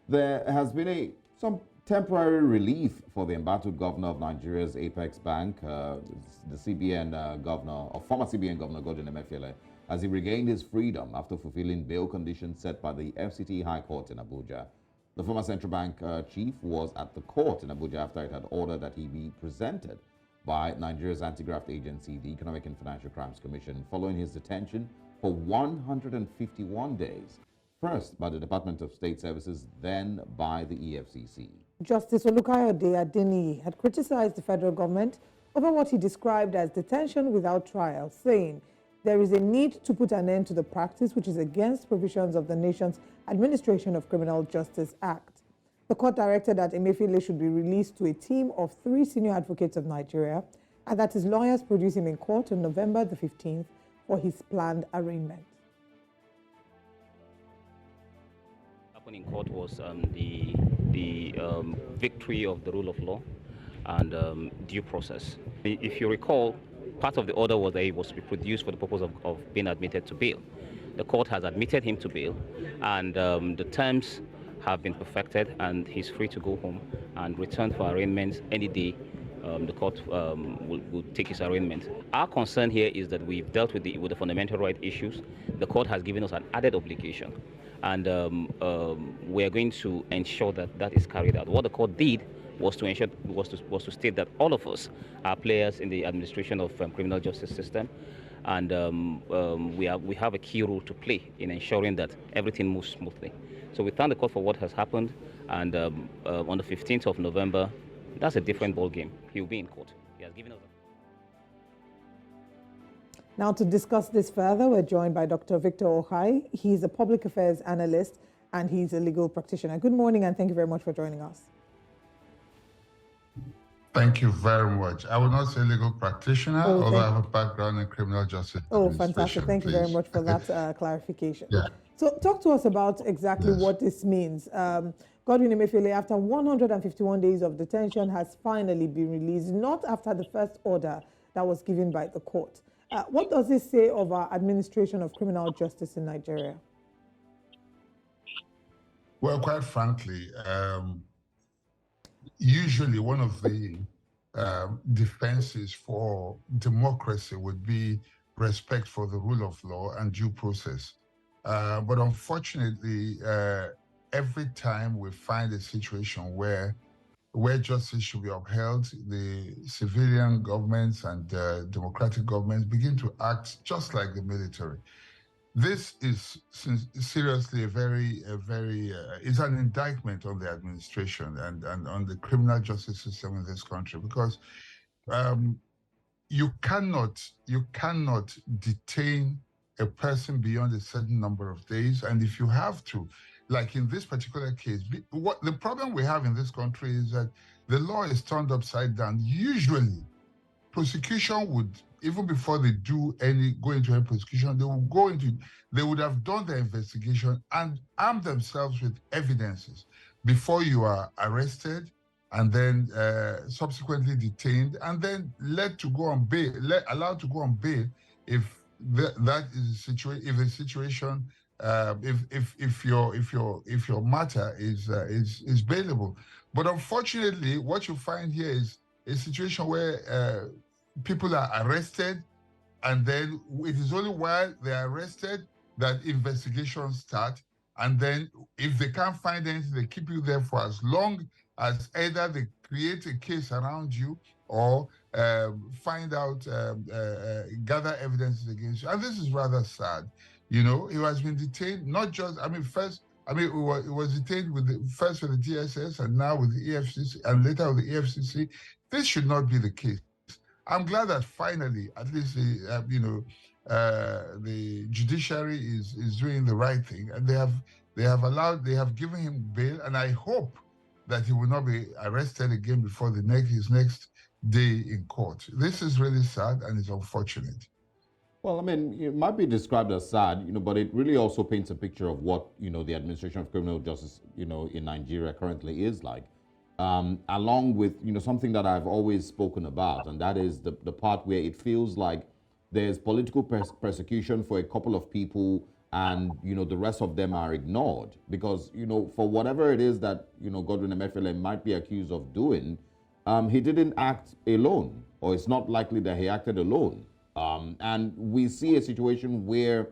There has been some temporary relief for the embattled governor of Nigeria's Apex Bank, the CBN governor, or former CBN governor Godwin Emefiele, as he regained his freedom after fulfilling bail conditions set by the FCT High Court in Abuja. The former central bank chief was at the court in Abuja after it had ordered that he be presented by Nigeria's antigraft agency, the Economic and Financial Crimes Commission, following his detention for 151 days. First by the Department of State Services, then by the EFCC. Justice Okhai Adeniyi had criticized the federal government over what he described as detention without trial, saying there is a need to put an end to the practice which is against provisions of the nation's Administration of Criminal Justice Act. The court directed that Emefiele should be released to a team of 3 senior advocates of Nigeria and that his lawyers produce him in court on November the 15th for his planned arraignment. Happened in court was the victory of the rule of law and due process. If you recall, part of the order was that he was to be produced for the purpose of being admitted to bail. The court has admitted him to bail, and the terms have been perfected, and he's free to go home and return for arraignment any day. The court will take his arraignment. Our concern here is that we've dealt with the fundamental right issues. The court has given us an added obligation, and we are going to ensure that that is carried out. What the court did was to ensure was to state that all of us are players in the administration of criminal justice system, and we have a key role to play in ensuring that everything moves smoothly. So we thank the court for what has happened, and on the 15th of November, that's a different ball game. He'll be in court. He has given us. Now, to discuss this further, we're joined by Dr. Victor Okhai. He's a public affairs analyst and he's a legal practitioner. Good morning, and thank you very much for joining us. Thank you very much. I will not say legal practitioner, although I have a background in criminal justice. Oh, fantastic. Thank you very much for that clarification. Yeah. So talk to us about exactly what this means. Godwin Emefiele, after 151 days of detention, has finally been released, not after the first order that was given by the court. What does this say of our administration of criminal justice in Nigeria? Well, quite frankly, usually one of the defenses for democracy would be respect for the rule of law and due process. But unfortunately, every time we find a situation where justice should be upheld, the civilian governments and democratic governments begin to act just like the military. This is seriously it's an indictment on the administration and on the criminal justice system in this country, because you cannot detain a person beyond a certain number of days, and if you have to, like in this particular case, what the problem we have in this country is that the law is turned upside down. Usually, prosecution would, even before they go into any prosecution, they would have done their investigation and armed themselves with evidences before you are arrested and then subsequently detained and then allowed to go on bail if that is a situation. If the situation, if your matter is bailable. But unfortunately, what you find here is a situation where people are arrested, and then it is only while they are arrested that investigations start. And then if they can't find anything, they keep you there for as long as either they create a case around you or find out, gather evidences against you. And this is rather sad. You know, he has been detained, not just, it was detained first with the DSS and now with the EFCC and later with the EFCC. This should not be the case. I'm glad that finally, at least the judiciary is doing the right thing, and they have given him bail, and I hope that he will not be arrested again before his next day in court. This is really sad and it's unfortunate. Well, it might be described as sad, but it really also paints a picture of what, the administration of criminal justice, in Nigeria currently is like. Along with, something that I've always spoken about, and that is the part where it feels like there's political persecution for a couple of people and the rest of them are ignored because for whatever it is that Godwin Emefiele might be accused of doing, he didn't act alone, or it's not likely that he acted alone. And we see a situation where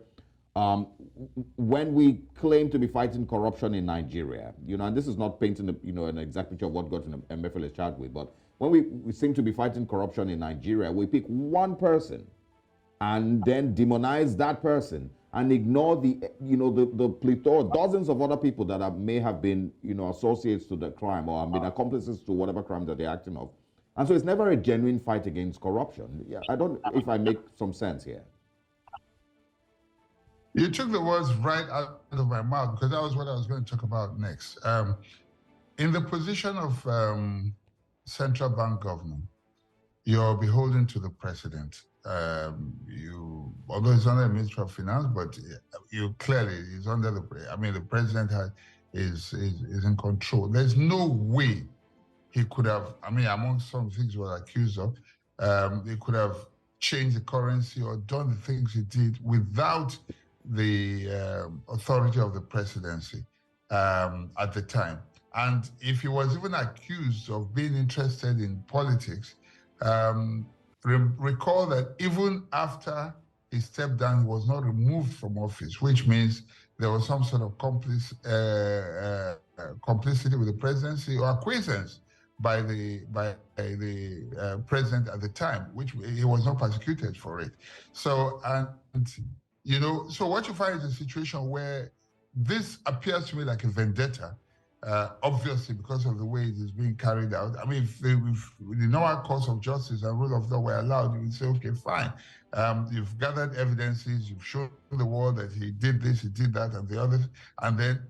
when we claim to be fighting corruption in Nigeria, and this is not painting an exact picture of what Godwin Emefiele is charged with, but when we seem to be fighting corruption in Nigeria, we pick one person and then demonize that person and ignore the plethora, dozens of other people that may have been associates to the crime or have been accomplices to whatever crime that they're acting of. And so it's never a genuine fight against corruption. Yeah, I don't know if I make some sense here. You took the words right out of my mouth, because that was what I was going to talk about next. In the position of central bank governor, you're beholden to the president. Although he's under the Ministry of Finance, but you clearly is under the president is in control. There's no way he could have, among some things he was accused of, he could have changed the currency or done the things he did without the authority of the presidency at the time. And if he was even accused of being interested in politics, recall that even after he stepped down, he was not removed from office, which means there was some sort of complicity with the presidency or acquiescence by the president at the time, which he was not prosecuted for it. So, so what you find is a situation where this appears to me like a vendetta, obviously because of the way it is being carried out. If the normal course of justice and rule of law were allowed, you would say, okay, fine. You've gathered evidences, you've shown the world that he did this, he did that, and the others, and then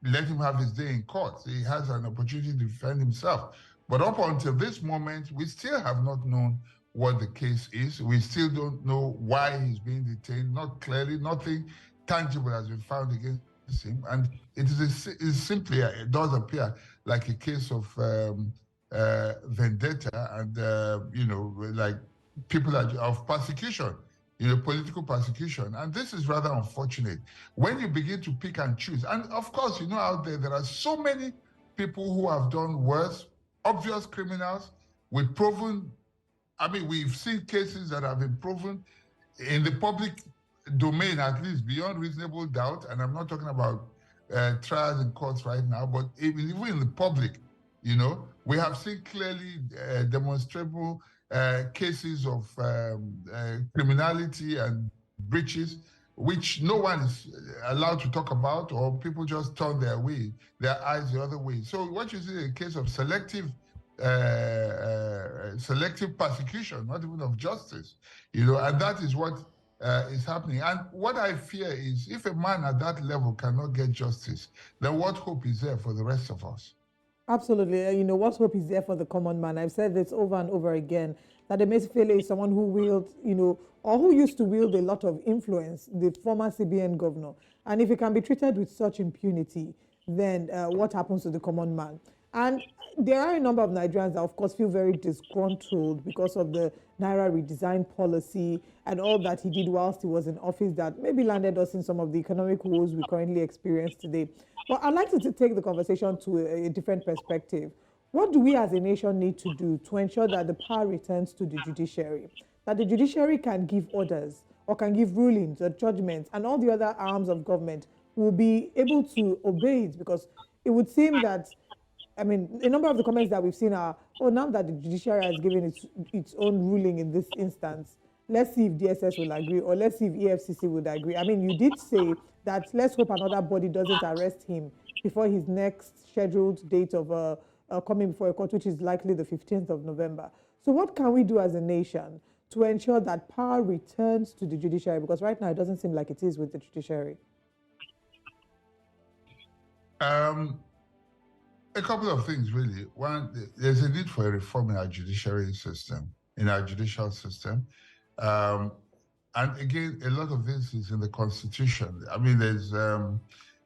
let him have his day in court. He has an opportunity to defend himself. But up until this moment, we still have not known what the case is. We still don't know why he's being detained. Not clearly, nothing tangible has been found against him. And it does appear like a case of vendetta and, like people of persecution, political persecution. And this is rather unfortunate. When you begin to pick and choose, and of course, out there are so many people who have done worse, obvious criminals with proven, we've seen cases that have been proven in the public domain, at least beyond reasonable doubt. And I'm not talking about trials in courts right now, but even in the public, we have seen clearly demonstrable cases of criminality and breaches, which no one is allowed to talk about, or people just turn their eyes the other way. So what you see is a case of selective persecution, not even of justice, and that is what is happening. And what I fear is if a man at that level cannot get justice, then what hope is there for the rest of us? Absolutely. What hope is there for the common man? I've said this over and over again, that Emefiele is someone who wields, or who used to wield a lot of influence, the former CBN governor. And if he can be treated with such impunity, then what happens to the common man? And there are a number of Nigerians that, of course, feel very disgruntled because of the Naira redesign policy and all that he did whilst he was in office that maybe landed us in some of the economic woes we currently experience today. But I'd like to take the conversation to a different perspective. What do we as a nation need to do to ensure that the power returns to the judiciary? That the judiciary can give orders or can give rulings or judgments, and all the other arms of government will be able to obey it? Because it would seem that, a number of the comments that we've seen are, now that the judiciary has given its own ruling in this instance, let's see if DSS will agree, or let's see if EFCC would agree. You did say that let's hope another body doesn't arrest him before his next scheduled date of coming before a court, which is likely the 15th of November. So what can we do as a nation to ensure that power returns to the judiciary? Because right now it doesn't seem like it is with the judiciary. A couple of things, really. One, there's a need for a reform in our judiciary system, in our judicial system. And again, a lot of this is in the Constitution.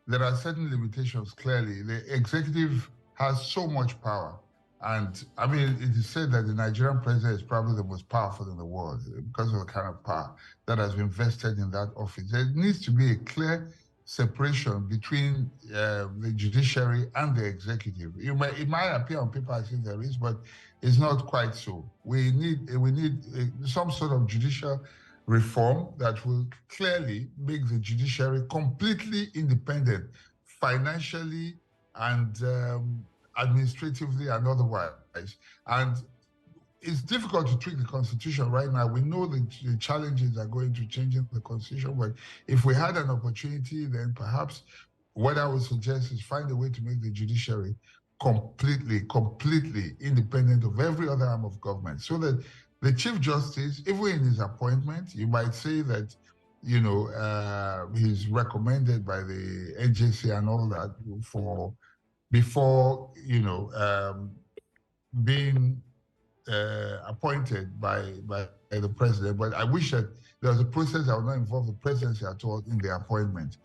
There are certain limitations, clearly. The executive has so much power And I mean, it is said that the Nigerian president is probably the most powerful in the world because of the kind of power that has been vested in that office. There needs to be a clear separation between the judiciary and the executive. It might appear on paper as if there is, but it's not quite so. We need some sort of judicial reform that will clearly make the judiciary completely independent, financially and administratively and otherwise. And it's difficult to tweak the Constitution right now. We know the challenges are going to changing the Constitution, but if we had an opportunity, then perhaps what I would suggest is find a way to make the judiciary completely independent of every other arm of government, so that the Chief Justice, even in his appointment, you might say that, you know, he's recommended by the NJC and all that before, you know, being appointed by the president. But I wish that there was a process that would not involve the presidency at all in the appointment.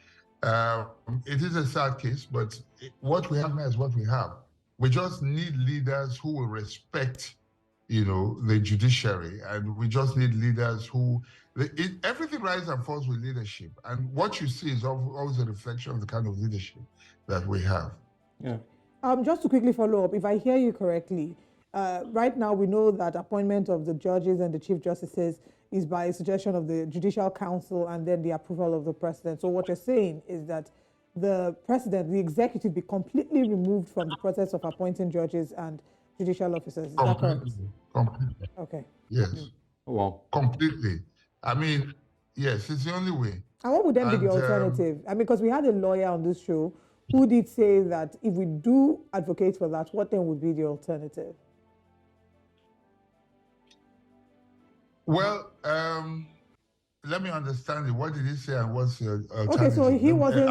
It is a sad case, but what we have now is what we have. We just need leaders who will respect, you know, the judiciary, and we just need leaders who, everything rises and falls with leadership. And what you see is always a reflection of the kind of leadership that we have. Yeah. Just to quickly follow up, if I hear you correctly, right now we know that appointment of the judges and the chief justices is by suggestion of the Judicial Council and then the approval of the president. So what you're saying is that the president, the executive, be completely removed from the process of appointing judges and judicial officers. Is that correct? Completely. Okay. Yes. Oh, well. Completely. I mean, yes, it's the only way. And what would then be the alternative? I mean, because we had a lawyer on this show who did say that if we do advocate for that, what then would be the alternative? Well, let me understand it. What did he say and what's the alternative? Okay, so he wasn't.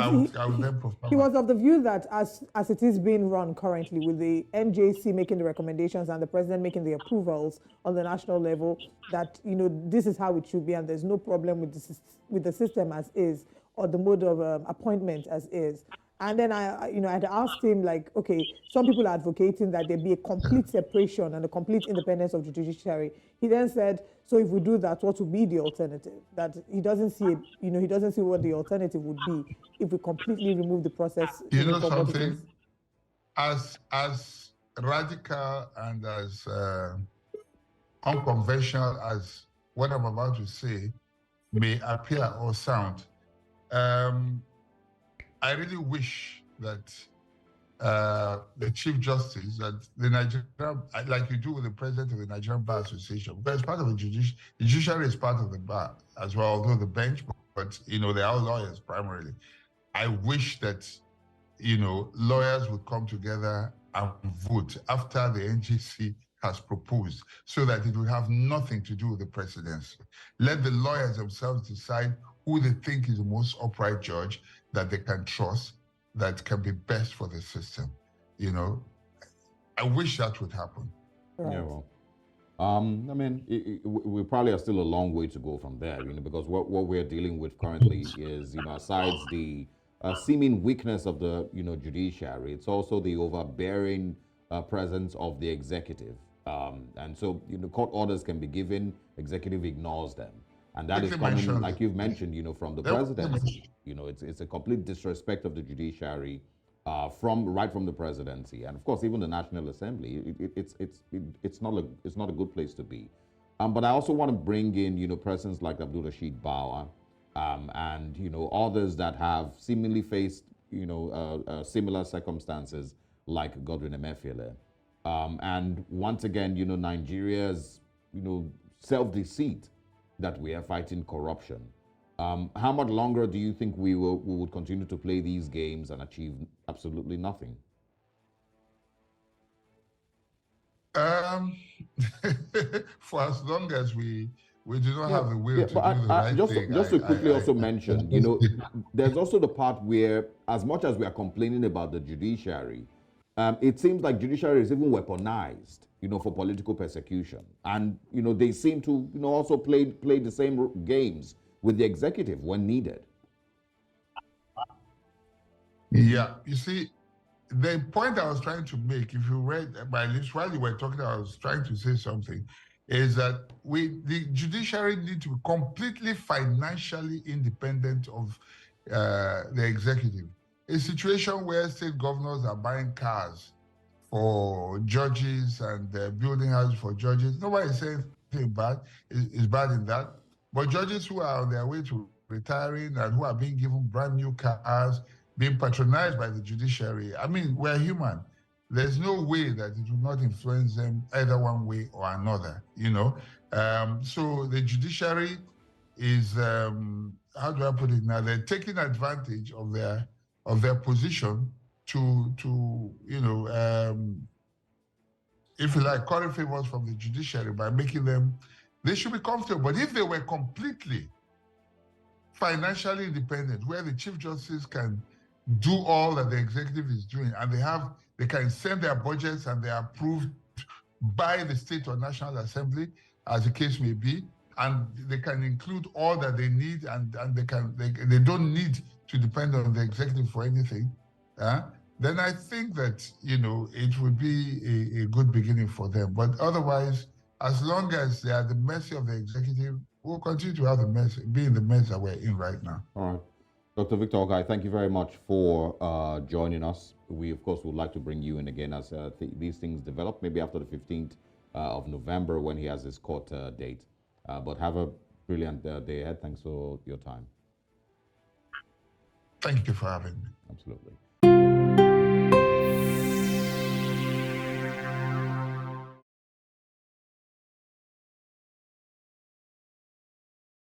He was of the view that as it is being run currently, with the NJC making the recommendations and the president making the approvals on the national level, that, you know, this is how it should be, and there's no problem with the system as is, or the mode of appointment as is. And then I had asked him, like, okay, some people are advocating that there be a complete separation and a complete independence of the judiciary. He then said, so if we do that, what would be the alternative? That he doesn't see, he doesn't see what the alternative would be if we completely remove the process. You know something? As radical and as unconventional as what I'm about to say may appear or sound, I really wish that the Chief Justice, that the Nigerian, like you do with the President of the Nigerian Bar Association, because part of the judiciary is part of the bar as well, although the bench, but, you know, they are lawyers primarily. I wish that, you know, lawyers would come together and vote after the NGC has proposed, so that it will have nothing to do with the presidency. Let the lawyers themselves decide who they think is the most upright judge that they can trust, that can be best for the system. You know, I wish that would happen. Right. Yeah, well, I mean, we probably are still a long way to go from there, you know, because what we're dealing with currently is, you know, aside the seeming weakness of the, you know, judiciary, it's also the overbearing presence of the executive. And so, you know, court orders can be given, executive ignores them. And that is coming, like you've mentioned, you know, from the presidency. You know, it's a complete disrespect of the judiciary right from the presidency, and of course even the National Assembly. It's not a good place to be. But I also want to bring in, you know, persons like Abdul Rashid Bawa, and, you know, others that have seemingly faced, you know, similar circumstances, like Godwin Emefiele. And once again, you know, Nigeria's, you know, self-deceit that we are fighting corruption. How much longer do you think we would continue to play these games and achieve absolutely nothing? For as long as we do not have the will to do the right thing. Just to quickly also mention, you know, there's also the part where, as much as we are complaining about the judiciary, it seems like judiciary is even weaponized, you know, for political persecution. And, you know, they seem to, you know, also play the same games with the executive when needed. Yeah, you see, the point I was trying to make, if you read my lips while you were talking, I was trying to say something, is that the judiciary need to be completely financially independent of the executive. A situation where state governors are buying cars for judges and building houses for judges. Nobody is saying anything bad is bad in that. But judges who are on their way to retiring and who are being given brand new cars, being patronized by the judiciary. I mean, we're human. There's no way that it will not influence them either one way or another, you know. So the judiciary is, how do I put it now? They're taking advantage of their position to you know, if you like, curry favors from the judiciary by making them, they should be comfortable. But if they were completely financially independent, where the Chief Justice can do all that the executive is doing, and they can send their budgets and they're approved by the state or national assembly, as the case may be, and they can include all that they need, and they don't need to depend on the executive for anything, then I think that, you know, it would be a good beginning for them. But otherwise, as long as they are at the mercy of the executive, we'll continue to have be in the mess that we're in right now. All right. Dr. Victor Okhai, thank you very much for joining us. We, of course, would like to bring you in again as these things develop, maybe after the 15th of November when he has his court date. But have a brilliant day ahead. Thanks for your time. Thank you for having me. Absolutely.